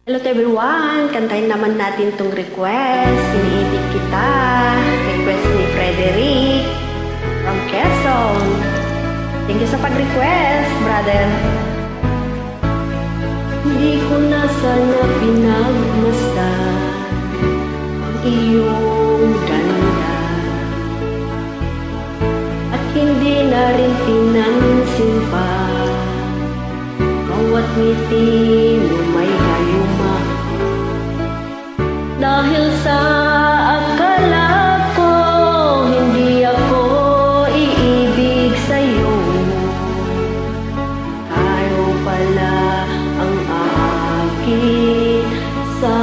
Hello to everyone! Kantahin naman natin tong request. Iniibig kita. Request ni Frederick from Quezon. Thank you sa pag-request, brother. Hindi ko na sana pinagmasdan ang iyong ganda, at hindi na rin pinansin pa bawat ngiti mo may hayuma. Dahil sa akala ko hindi ako iibig sa'yo, tayo pala ang akin sa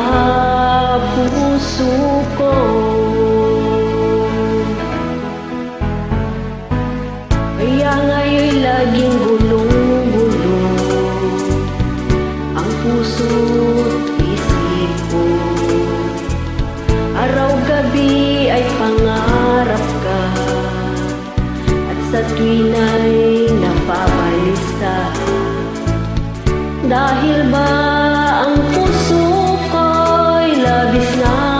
puso ko. Kaya nga'y laging gulong-gulong ang puso't isip ko. Araw-gabi ay pangarap ka, at sa tuwin ay napabalisa. Dahil ba ang puso ko'y labis na